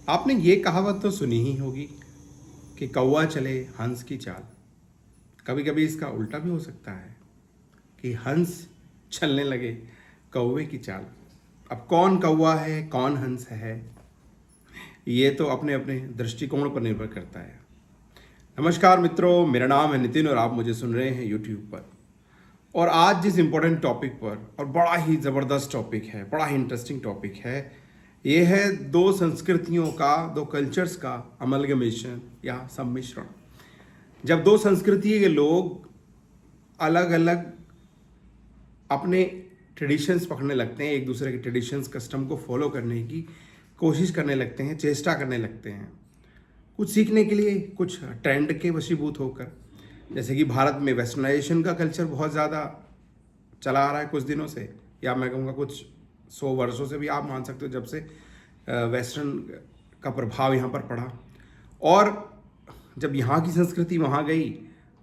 आपने ये कहावत तो सुनी ही होगी कि कौवा चले हंस की चाल। कभी कभी इसका उल्टा भी हो सकता है कि हंस चलने लगे कौवे की चाल। अब कौन कौवा है कौन हंस है, ये तो अपने अपने दृष्टिकोण पर निर्भर करता है। नमस्कार मित्रों, मेरा नाम है नितिन और आप मुझे सुन रहे हैं यूट्यूब पर। और आज जिस इम्पोर्टेंट टॉपिक पर, और बड़ा ही ज़बरदस्त टॉपिक है, बड़ा ही इंटरेस्टिंग टॉपिक है, ये है दो संस्कृतियों का, दो कल्चर्स का अमलगमेशन या सम्मिश्रण। जब दो संस्कृति के लोग अलग अलग अपने ट्रेडिशंस पकड़ने लगते हैं, एक दूसरे के ट्रेडिशंस कस्टम को फॉलो करने की कोशिश करने लगते हैं, चेष्टा करने लगते हैं कुछ सीखने के लिए, कुछ ट्रेंड के वशीभूत होकर। जैसे कि भारत में वेस्टर्नाइजेशन का कल्चर बहुत ज़्यादा चला आ रहा है कुछ दिनों से, या मैं कहूँगा कुछ 100 वर्षों से भी आप मान सकते हो, जब से वेस्टर्न का प्रभाव यहाँ पर पड़ा। और जब यहाँ की संस्कृति वहाँ गई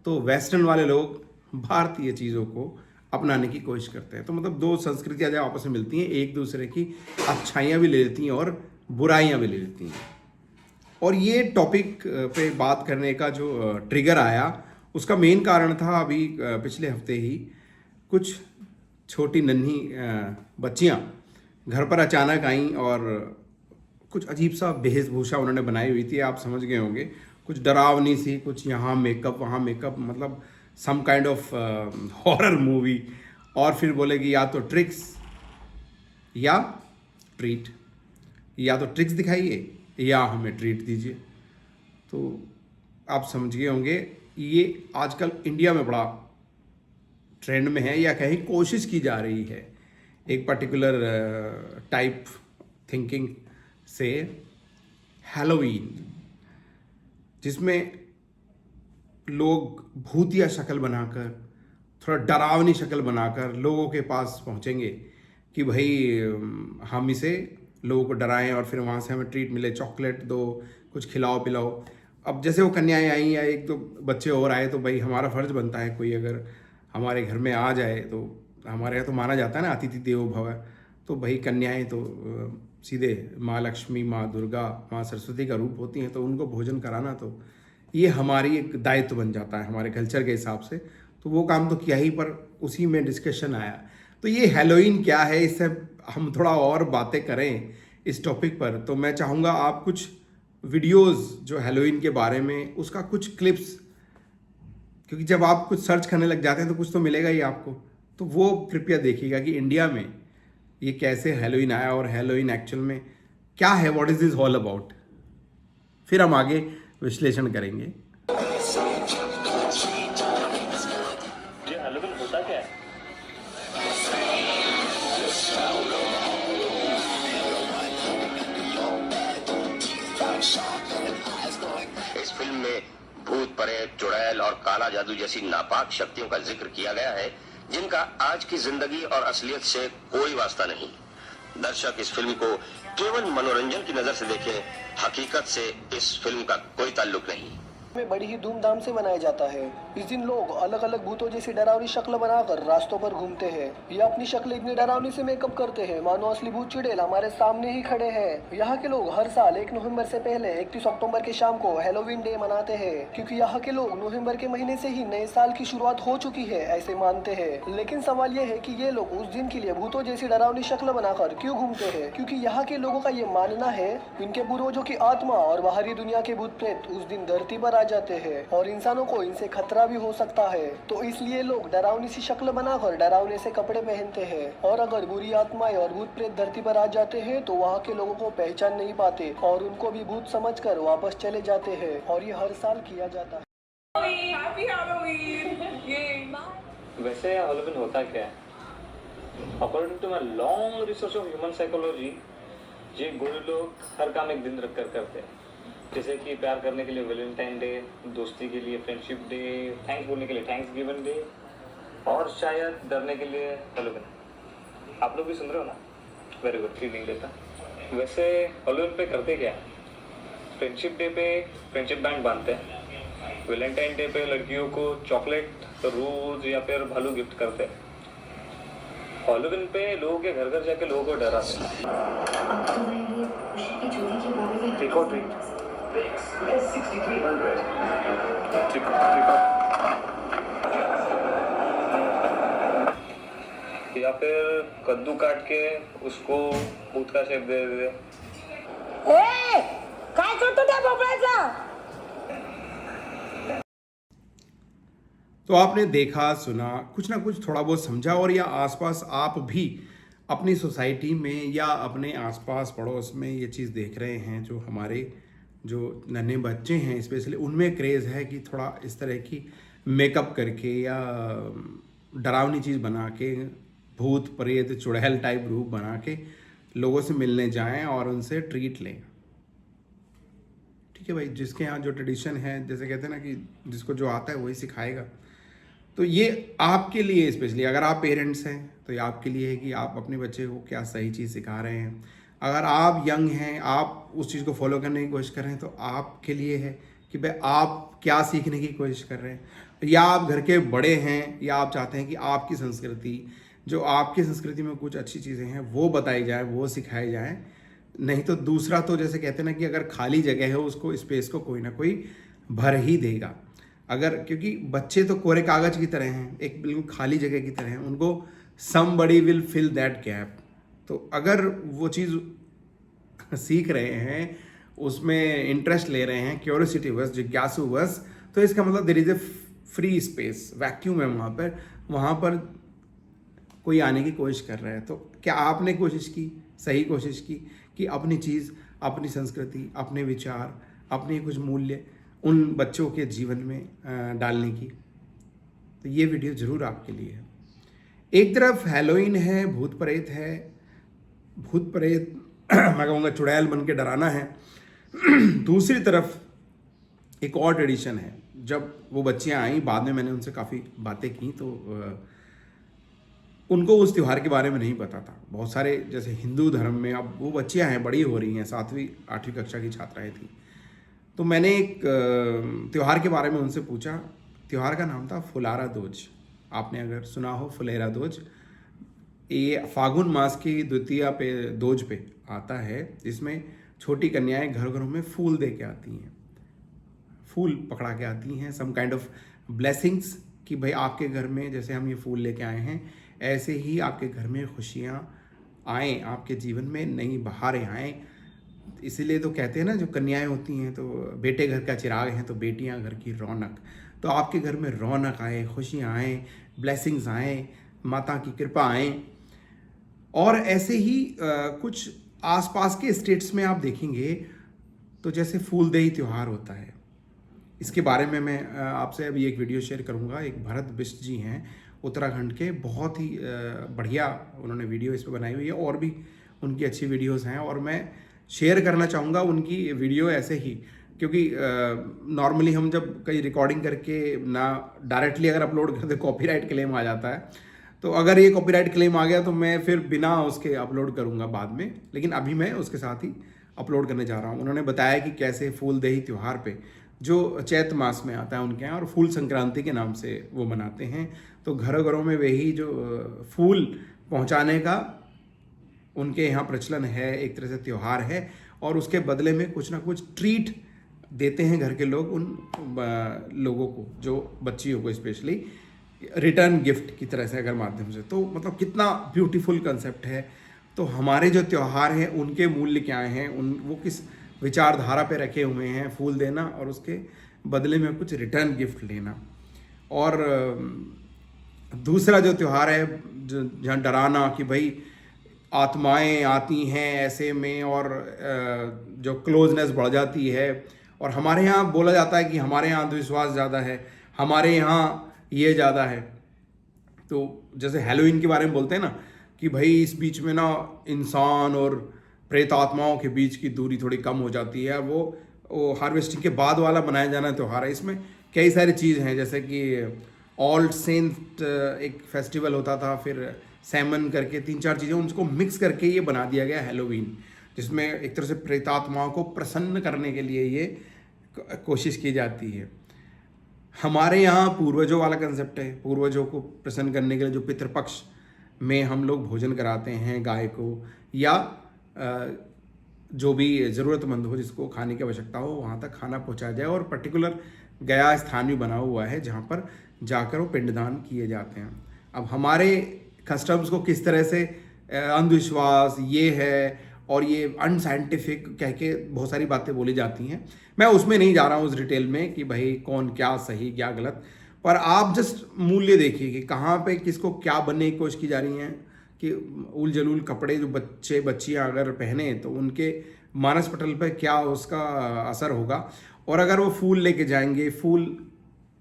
तो वेस्टर्न वाले लोग भारतीय चीज़ों को अपनाने की कोशिश करते हैं। तो मतलब दो संस्कृतियाँ जब आपस में मिलती हैं, एक दूसरे की अच्छाइयाँ भी ले लेती हैं और बुराइयाँ भी ले लेती हैं। और ये टॉपिक पे बात करने का जो ट्रिगर आया, उसका मेन कारण था अभी पिछले हफ्ते ही कुछ छोटी नन्ही बच्चियाँ घर पर अचानक आईं और कुछ अजीब सा वेशभूषा उन्होंने बनाई हुई थी। आप समझ गए होंगे, कुछ डरावनी सी, कुछ यहाँ मेकअप वहाँ मेकअप, मतलब some kind of horror movie. और फिर बोलेगी या तो ट्रिक्स या ट्रीट, या तो ट्रिक्स दिखाइए या हमें ट्रीट दीजिए। तो आप समझ गए होंगे, ये आजकल इंडिया में बड़ा ट्रेंड में है, या कहीं कोशिश की जा रही है एक पर्टिकुलर टाइप थिंकिंग से, हैलोवीन, जिसमें लोग भूतिया शक्ल बनाकर, थोड़ा डरावनी शक्ल बनाकर लोगों के पास पहुंचेंगे कि भाई हम इसे लोगों को डराएं और फिर वहाँ से हमें ट्रीट मिले, चॉकलेट दो, कुछ खिलाओ पिलाओ। अब जैसे वो कन्याएं आई या एक दो बच्चे और आए तो भाई हमारा फ़र्ज़ बनता है, कोई अगर हमारे घर में आ जाए तो हमारे यहाँ तो माना जाता है ना, अतिथि देवो भव। तो भाई कन्याएं तो सीधे माँ लक्ष्मी, माँ दुर्गा, माँ सरस्वती का रूप होती हैं, तो उनको भोजन कराना तो ये हमारी एक दायित्व बन जाता है हमारे कल्चर के हिसाब से। तो वो काम तो किया ही, पर उसी में डिस्कशन आया। तो ये हैलोवीन क्या है, इससे हम थोड़ा और बातें करें इस टॉपिक पर। तो मैं चाहूँगा आप कुछ वीडियोस जो हैलोवीन के बारे में, उसका कुछ क्लिप्स, क्योंकि जब आप कुछ सर्च करने लग जाते हैं तो कुछ तो मिलेगा ही आपको, तो वो कृपया देखिएगा कि इंडिया में ये कैसे हैलोवीन आया और हैलोवीन एक्चुअल में क्या है, what is this all about. फिर हम आगे विश्लेषण करेंगे। ये हैलोवीन होता क्या है? इस फिल्म में भूत, प्रेत, चुड़ैल और काला जादू जैसी नापाक शक्तियों का जिक्र किया गया है, जिनका आज की जिंदगी और असलियत से कोई वास्ता नहीं। दर्शक इस फिल्म को केवल मनोरंजन की नजर से देखें, हकीकत से इस फिल्म का कोई ताल्लुक नहीं। में बड़ी ही धूमधाम से मनाया जाता है। इस दिन लोग अलग अलग भूतों जैसी डरावनी शक्ल बनाकर रास्तों पर घूमते हैं। ये अपनी शक्ल इतनी डरावनी से मेकअप करते हैं मानो असली भूत चुड़ैल हमारे सामने ही खड़े हैं। यहाँ के लोग हर साल 1 नवंबर से पहले 31 अक्टूबर के शाम को हैलोवीन डे मनाते हैं, क्योंकि यहाँ के लोग नवंबर के महीने से ही नए साल की शुरुआत हो चुकी है ऐसे मानते हैं। लेकिन सवाल ये है कि ये लोग उस दिन के लिए भूतों जैसी डरावनी शक्ल बनाकर क्यों घूमते हैं? क्योंकि यहाँ के लोगों का ये मानना है इनके पूर्वजों की आत्मा और बाहरी दुनिया के भूत प्रेत उस दिन धरती पर आ जाते हैं और इंसानों को इनसे खतरा भी हो सकता है। तो इसलिए लोग डरावनी सी शक्ल बनाकर डरावने से कपड़े पहनते हैं, और अगर बुरी आत्माएं और भूत प्रेत धरती पर आ जाते हैं तो वहाँ के लोगों को पहचान नहीं पाते और उनको भी भूत समझकर वापस चले जाते हैं। और ये हर साल किया जाता है। Happy Halloween. वैसे हैलोवीन होता क्या है? According to my long research of human psychology, ये गोरे लोग हर काम एक दिन रख कर करते हैं। जैसे कि प्यार करने के लिए वैलेंटाइन डे, दोस्ती के लिए फ्रेंडशिप डे, थैंक्स बोलने के लिए थैंक्स गिवन डे, और शायद डरने के लिए हैलोवीन। आप लोग भी सुन रहे हो ना? वेरी गुड, फीलिंग देता। वैसे हैलोवीन पे करते क्या? फ्रेंडशिप डे पे फ्रेंडशिप बैंड बांधते हैं, वैलेंटाइन डे पे लड़कियों को चॉकलेट, रोज या फिर भालू गिफ्ट करते हैं। हैलोवीन पे लोगों के घर घर जाके लोगों को डराते हैं। Record rate. S6300. या फिर कद्दू काट के उसको भूत का शेप दे दे. ए, काय करतो त्या भोपळ्याचा? तो आपने देखा, सुना, कुछ ना कुछ थोड़ा बहुत समझा, और या आसपास आप भी अपनी सोसाइटी में या अपने आसपास पड़ोस में ये चीज़ देख रहे हैं, जो हमारे जो नन्हे बच्चे हैं स्पेशली उनमें क्रेज़ है कि थोड़ा इस तरह की मेकअप करके या डरावनी चीज़ बना के, भूत प्रेत चुड़ैल टाइप रूप बना के लोगों से मिलने जाएं और उनसे ट्रीट लें. ठीक है भाई, जिसके यहाँ जो ट्रेडिशन है, जैसे कहते हैं ना कि जिसको जो आता है वही सिखाएगा. तो ये आपके लिए स्पेशली, अगर आप पेरेंट्स हैं तो ये आपके लिए है कि आप अपने बच्चे को क्या सही चीज़ सिखा रहे हैं. अगर आप यंग हैं, आप उस चीज़ को फॉलो करने की कोशिश कर रहे हैं, तो आपके लिए है कि भाई आप क्या सीखने की कोशिश कर रहे हैं. या आप घर के बड़े हैं, या आप चाहते हैं कि आपकी संस्कृति, जो आपकी संस्कृति में कुछ अच्छी चीज़ें हैं वो बताई जाए, वो सिखाई जाए. नहीं तो दूसरा तो जैसे कहते हैं ना कि अगर खाली जगह है उसको, स्पेस को कोई ना कोई भर ही देगा. अगर, क्योंकि बच्चे तो कोरे कागज की तरह हैं, एक बिल्कुल खाली जगह की तरह हैं, उनको somebody will fill that gap. तो अगर वो चीज़ सीख रहे हैं, उसमें इंटरेस्ट ले रहे हैं, क्यूरियोसिटी वश, जिज्ञासु वश, तो इसका मतलब there is a free space, vacuum है वहाँ पर कोई आने की कोशिश कर रहा है. तो क्या आपने कोशिश की, सही कोशिश की कि अपनी चीज़, अपनी संस्कृति, अपने विचार, अपने कुछ मूल्य उन बच्चों के जीवन में डालने की? तो ये वीडियो ज़रूर आपके लिए है. एक तरफ हैलोवीन है, भूत प्रेत है, भूत प्रेत मैं कहूँगा चुड़ैल बन के डराना है. दूसरी तरफ एक और ट्रेडिशन है. जब वो बच्चियाँ आई, बाद में मैंने उनसे काफ़ी बातें की, तो उनको उस त्यौहार के बारे में नहीं पता था. बहुत सारे जैसे हिंदू धर्म में, अब वो बच्चियाँ हैं, बड़ी हो रही हैं, 7वीं 8वीं कक्षा की छात्राएं थी. तो मैंने एक त्यौहार के बारे में उनसे पूछा. त्यौहार का नाम था फुलारा दोज. आपने अगर सुना हो फुलेरा दोज, ये फागुन मास की द्वितीया पे, दोज पे आता है, जिसमें छोटी कन्याएं घर घरों में फूल दे के आती हैं, फूल पकड़ा के आती हैं, सम काइंड ऑफ ब्लेसिंग्स, कि भाई आपके घर में जैसे हम ये फूल लेके आए हैं, ऐसे ही आपके घर में खुशियाँ आएँ, आपके जीवन में नई बहारें आएँ. इसीलिए तो कहते हैं ना, जो कन्याएं होती हैं तो बेटे घर का चिराग हैं, तो बेटियां घर की रौनक. तो आपके घर में रौनक आए, खुशियाँ आएँ, ब्लेसिंग्स आएँ, माता की कृपा आएँ. और ऐसे ही कुछ आसपास के स्टेट्स में आप देखेंगे तो जैसे फूलदेई त्यौहार होता है. इसके बारे में मैं आपसे अभी एक वीडियो शेयर करूंगा. एक भरत बिष्ट जी हैं उत्तराखंड के, बहुत ही बढ़िया उन्होंने वीडियो इस पर बनाई हुई है, और भी उनकी अच्छी वीडियोस हैं, और मैं शेयर करना चाहूँगा उनकी वीडियो ऐसे ही, क्योंकि नॉर्मली हम जब कहीं रिकॉर्डिंग करके ना डायरेक्टली अगर अपलोड करते, कॉपीराइट क्लेम आ जाता है. तो अगर ये कॉपीराइट क्लेम आ गया तो मैं फिर बिना उसके अपलोड करूँगा बाद में, लेकिन अभी मैं उसके साथ ही अपलोड करने जा रहा हूँ. उन्होंने बताया कि कैसे फूलदेही त्यौहार पे, जो चैत मास में आता है उनके यहाँ, और फूल संक्रांति के नाम से वो मनाते हैं. तो घरों घरों में वही जो फूल पहुँचाने का उनके यहाँ प्रचलन है, एक तरह से त्यौहार है, और उसके बदले में कुछ ना कुछ ट्रीट देते हैं घर के लोग उन लोगों को, जो बच्चियों को स्पेशली, रिटर्न गिफ्ट की तरह से अगर माध्यम से. तो मतलब कितना ब्यूटीफुल कंसेप्ट है. तो हमारे जो त्यौहार हैं उनके मूल्य क्या हैं, वो किस विचारधारा पे रखे हुए हैं, फूल देना और उसके बदले में कुछ रिटर्न गिफ्ट लेना. और दूसरा जो त्यौहार है, जो जहाँ डराना कि भाई आत्माएं आती हैं ऐसे में, और जो क्लोजनेस बढ़ जाती है. और हमारे यहाँ बोला जाता है कि हमारे यहाँ अंधविश्वास ज़्यादा है, हमारे यहाँ ये ज़्यादा है. तो जैसे हैलोवीन के बारे में बोलते हैं ना कि भाई इस बीच में ना इंसान और प्रेत आत्माओं के बीच की दूरी थोड़ी कम हो जाती है. वो हार्वेस्टिंग के बाद वाला बनाया जाना त्यौहार है. इसमें कई सारी चीज़ हैं, जैसे कि ऑल सेंट एक फेस्टिवल होता था, फिर सैमन करके 3-4 चीज़ें, उनको मिक्स करके ये बना दिया गया हैलोवीन, जिसमें एक तरह से प्रेतात्माओं को प्रसन्न करने के लिए ये कोशिश की जाती है. हमारे यहाँ पूर्वजों वाला कंसेप्ट है. पूर्वजों को प्रसन्न करने के लिए जो पितृपक्ष में हम लोग भोजन कराते हैं गाय को, या जो भी ज़रूरतमंद हो, जिसको खाने की आवश्यकता हो, वहाँ तक खाना पहुँचाया जाए। और पर्टिकुलर गया स्थान भी बना हुआ है जहाँ पर जाकर वो पिंडदान किए जाते हैं। अब हमारे कस्टम्स को किस तरह से अंधविश्वास ये है और ये अनसाइंटिफिक कह के बहुत सारी बातें बोली जाती हैं, मैं उसमें नहीं जा रहा हूँ उस डिटेल में कि भाई कौन क्या सही क्या गलत, पर आप जस्ट मूल्य देखिए कि कहाँ पे किसको क्या बनने की कोशिश की जा रही हैं। कि उल जलूल कपड़े जो बच्चे बच्चियाँ अगर पहने तो उनके मानस पटल पर क्या उसका असर होगा। और अगर वो फूल लेके जाएंगे, फूल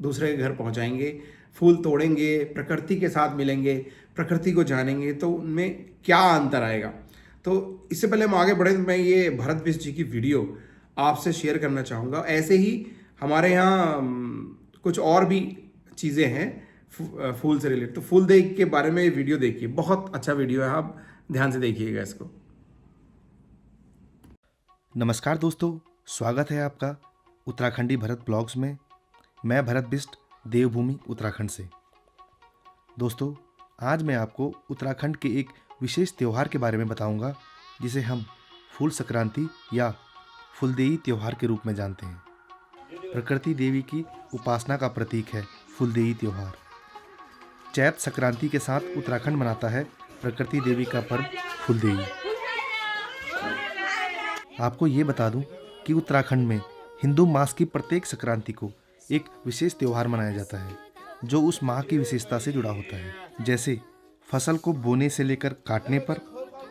दूसरे के घर पहुंचाएंगे, फूल तोड़ेंगे, प्रकृति के साथ मिलेंगे, प्रकृति को जानेंगे, तो उनमें क्या अंतर आएगा। तो इससे पहले हम आगे बढ़ें, मैं ये भरत बिष्ट जी की वीडियो आपसे शेयर करना चाहूँगा। ऐसे ही हमारे यहाँ कुछ और भी चीज़ें हैं फूल से रिलेटेड, तो फूल देख के बारे में ये वीडियो देखिए, बहुत अच्छा वीडियो है, आप ध्यान से देखिएगा इसको। नमस्कार दोस्तों, स्वागत है आपका उत्तराखंडी भरत ब्लॉग्स में। मैं भरत बिष्ट, देवभूमि उत्तराखंड से। दोस्तों, आज मैं आपको उत्तराखंड के एक विशेष त्यौहार के बारे में बताऊंगा, जिसे हम फूल संक्रांति या फूलदेई त्यौहार के रूप में जानते हैं। प्रकृति देवी की उपासना का प्रतीक है फूलदेई त्यौहार। चैत संक्रांति के साथ उत्तराखंड मनाता है प्रकृति देवी का पर्व फूलदेई। आपको ये बता दूं कि उत्तराखंड में हिंदू मास की प्रत्येक संक्रांति को एक विशेष त्यौहार मनाया जाता है, जो उस माह की विशेषता से जुड़ा होता है। जैसे फसल को बोने से लेकर काटने पर,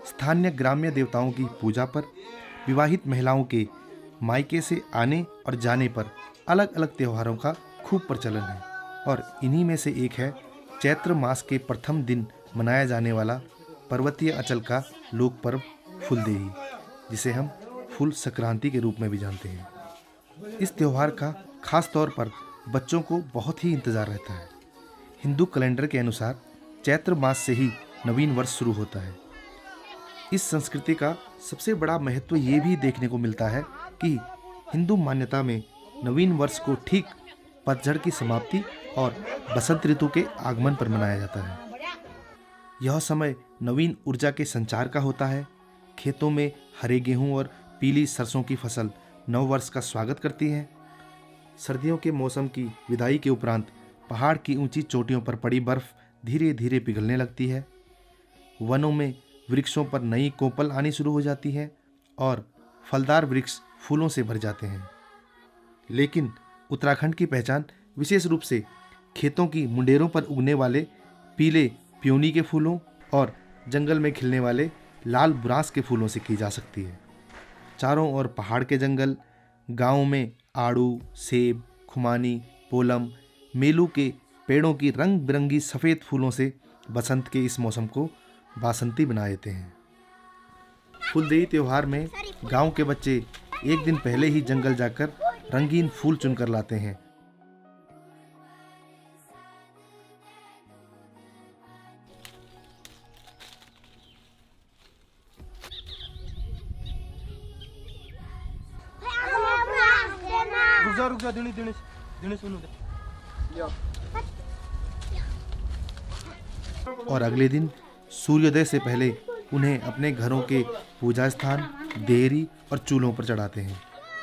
स्थानीय ग्राम्य देवताओं की पूजा पर, विवाहित महिलाओं के मायके से आने और जाने पर अलग अलग त्योहारों का खूब प्रचलन है। और इन्हीं में से एक है चैत्र मास के प्रथम दिन मनाया जाने वाला पर्वतीय अंचल का लोक पर्व फूलदेई, जिसे हम फूल संक्रांति के रूप में भी जानते हैं। इस त्यौहार का खास तौर पर बच्चों को बहुत ही इंतज़ार रहता है। हिंदू कैलेंडर के अनुसार चैत्र मास से ही नवीन वर्ष शुरू होता है। इस संस्कृति का सबसे बड़ा महत्व ये भी देखने को मिलता है कि हिंदू मान्यता में नवीन वर्ष को ठीक पतझड़ की समाप्ति और बसंत ऋतु के आगमन पर मनाया जाता है। यह समय नवीन ऊर्जा के संचार का होता है। खेतों में हरे गेहूं और पीली सरसों की फसल नव वर्ष का स्वागत करती है। सर्दियों के मौसम की विदाई के उपरांत पहाड़ की ऊंची चोटियों पर पड़ी बर्फ धीरे धीरे पिघलने लगती है। वनों में वृक्षों पर नई कोपल आनी शुरू हो जाती है और फलदार वृक्ष फूलों से भर जाते हैं। लेकिन उत्तराखंड की पहचान विशेष रूप से खेतों की मुंडेरों पर उगने वाले पीले प्योनी के फूलों और जंगल में खिलने वाले लाल बुरांस के फूलों से की जा सकती है। चारों ओर पहाड़ के जंगल, गाँव में आड़ू, सेब, खुमानी, पोलम, मेलू के पेड़ों की रंग बिरंगी सफ़ेद फूलों से बसंत के इस मौसम को बासंती बना देते हैं। फूलदेई त्यौहार में गांव के बच्चे एक दिन पहले ही जंगल जाकर रंगीन फूल चुनकर लाते हैं। और अगले दिन सूर्योदय से पहले उन्हें अपने घरों के पूजा स्थान, देहरी और चूल्हों पर चढ़ाते हैं।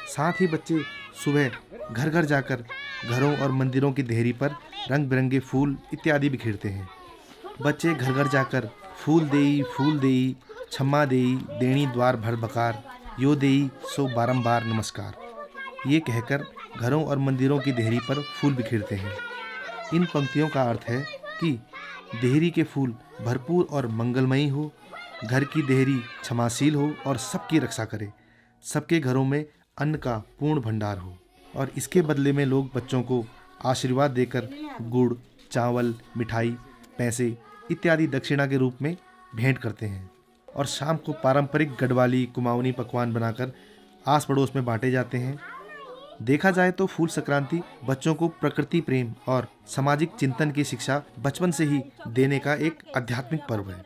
साथ ही बच्चे सुबह घर घर जाकर घरों और मंदिरों की देहरी पर रंग बिरंगे फूल इत्यादि बिखेरते हैं। बच्चे घर घर जाकर फूल देई, छम्मा देई, देणी द्वार भर बकार, यो देई सो बारंबार नमस्कार, ये कहकर घरों और मंदिरों की देहरी पर फूल बिखेरते हैं। इन पंक्तियों का अर्थ है कि देहरी के फूल भरपूर और मंगलमयी हो, घर की देहरी क्षमाशील हो और सबकी रक्षा करे, सबके घरों में अन्न का पूर्ण भंडार हो। और इसके बदले में लोग बच्चों को आशीर्वाद देकर गुड़, चावल, मिठाई, पैसे इत्यादि दक्षिणा के रूप में भेंट करते हैं। और शाम को पारंपरिक गढ़वाली कुमाऊनी पकवान बनाकर आस पड़ोस में बांटे जाते हैं। देखा जाए तो फूल संक्रांति बच्चों को प्रकृति प्रेम और सामाजिक चिंतन की शिक्षा बचपन से ही देने का एक आध्यात्मिक पर्व है।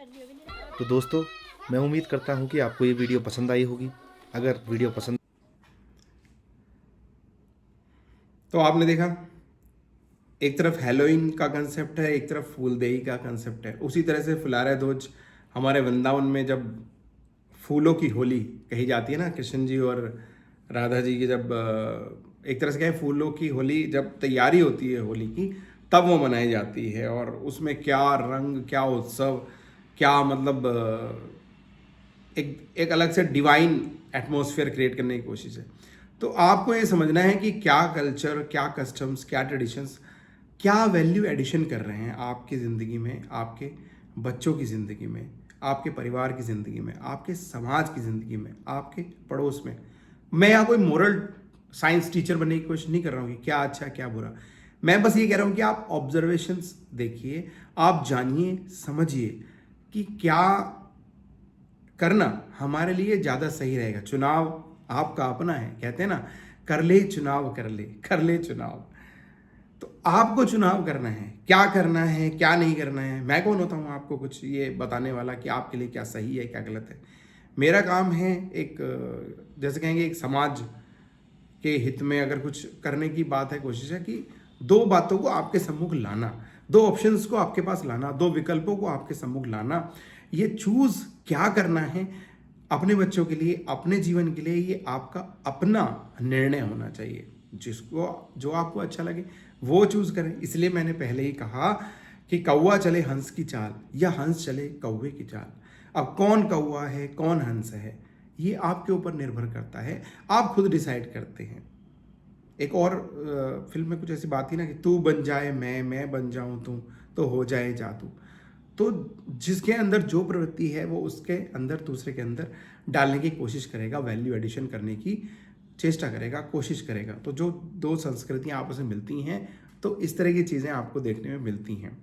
तो दोस्तों, मैं उम्मीद करता हूँ कि आपको ये वीडियो पसंद आई होगी। अगर वीडियो पसंद तो आपने देखा, एक तरफ हैलोवीन का कंसेप्ट है, एक तरफ फूलदेई का कंसेप्ट है। उसी तरह से फुलारे ध्वज हमारे वृंदावन में जब फूलों की होली कही जाती है ना, कृष्ण जी और राधा जी की जब एक तरह से कहें फूलों की होली जब तैयारी होती है होली की, तब वो मनाई जाती है। और उसमें क्या रंग, क्या उत्सव, क्या मतलब एक अलग से डिवाइन एटमॉस्फेयर क्रिएट करने की कोशिश है। तो आपको ये समझना है कि क्या कल्चर, क्या कस्टम्स, क्या ट्रेडिशंस, क्या वैल्यू एडिशन कर रहे हैं आपकी ज़िंदगी में, आपके बच्चों की ज़िंदगी में, आपके परिवार की ज़िंदगी में, आपके समाज की ज़िंदगी में, आपके पड़ोस में। मैं यहाँ कोई मोरल साइंस टीचर बनने की कोशिश नहीं कर रहा हूँ कि क्या अच्छा क्या बुरा। मैं बस ये कह रहा हूँ कि आप ऑब्जर्वेशंस देखिए, आप जानिए, समझिए कि क्या करना हमारे लिए ज़्यादा सही रहेगा। चुनाव आपका अपना है, कहते हैं ना, कर ले चुनाव, कर ले चुनाव। तो आपको चुनाव करना है, क्या करना है, क्या नहीं करना है। मैं कौन होता हूँ आपको कुछ ये बताने वाला कि आपके लिए क्या सही है, क्या गलत है। मेरा काम है एक, जैसे कहेंगे, एक समाज के हित में अगर कुछ करने की बात है, कोशिश है कि दो बातों को आपके सम्मुख लाना, दो ऑप्शंस को आपके पास लाना, दो विकल्पों को आपके सम्मुख लाना। ये चूज क्या करना है अपने बच्चों के लिए, अपने जीवन के लिए, ये आपका अपना निर्णय होना चाहिए। जो आपको अच्छा लगे वो चूज करें। इसलिए मैंने पहले ही कहा कि कौवा चले हंस की चाल या हंस चले कौवे की चाल। अब कौन कौवा है, कौन हंस है, ये आपके ऊपर निर्भर करता है, आप खुद डिसाइड करते हैं। एक और फिल्म में कुछ ऐसी बात थी ना कि तू बन जाए मैं बन जाऊं तू, तो हो जाए जादू। तो जिसके अंदर जो प्रवृत्ति है वो उसके अंदर, दूसरे के अंदर डालने की कोशिश करेगा, वैल्यू एडिशन करने की चेष्टा करेगा, कोशिश करेगा। तो जो दो संस्कृतियां आपस में मिलती हैं, तो इस तरह की चीज़ें आपको देखने में मिलती हैं।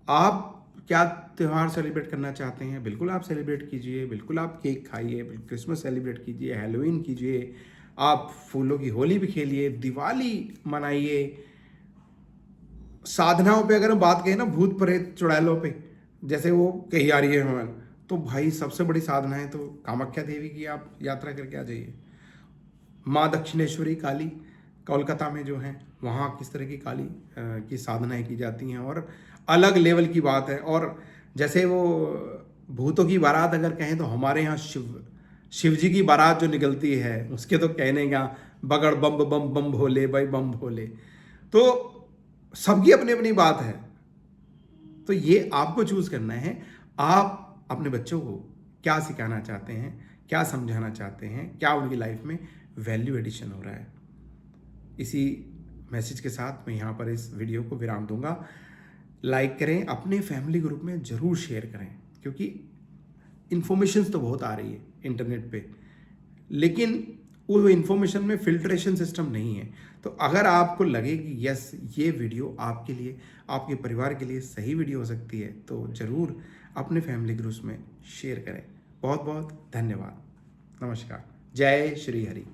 आप क्या त्यौहार सेलिब्रेट करना चाहते हैं, बिल्कुल आप सेलिब्रेट कीजिए, बिल्कुल आप केक खाइए, क्रिसमस सेलिब्रेट कीजिए, हैलोवीन कीजिए, आप फूलों की होली भी खेलिए, दिवाली मनाइए। साधनाओं पे अगर हम बात करें ना, भूत प्रेत चुड़ैलों पे जैसे वो कही आ रही है हमारे, तो भाई सबसे बड़ी साधना है तो कामाख्या देवी की आप यात्रा करके आ जाइए। माँ दक्षिणेश्वरी काली कोलकाता में जो है, वहाँ किस तरह की काली की साधनाएं की जाती हैं, और अलग लेवल की बात है। और जैसे वो भूतों की बारात अगर कहें तो हमारे यहाँ शिव जी की बारात जो निकलती है, उसके तो कहने का बगड़ बम बम बम भोले भाई बम भोले। तो सबकी अपनी अपनी बात है। तो ये आपको चूज करना है, आप अपने बच्चों को क्या सिखाना चाहते हैं, क्या समझाना चाहते हैं, क्या उनकी लाइफ में वैल्यू एडिशन हो रहा है। इसी मैसेज के साथ मैं यहाँ पर इस वीडियो को विराम दूंगा। लाइक करें, अपने फैमिली ग्रुप में ज़रूर शेयर करें, क्योंकि इन्फॉर्मेशंस तो बहुत आ रही है इंटरनेट पे, लेकिन वो इन्फॉर्मेशन में फिल्ट्रेशन सिस्टम नहीं है। तो अगर आपको लगे कि यस ये वीडियो आपके लिए, आपके परिवार के लिए सही वीडियो हो सकती है, तो ज़रूर अपने फैमिली ग्रुप्स में शेयर करें। बहुत बहुत धन्यवाद। नमस्कार। जय श्री हरि।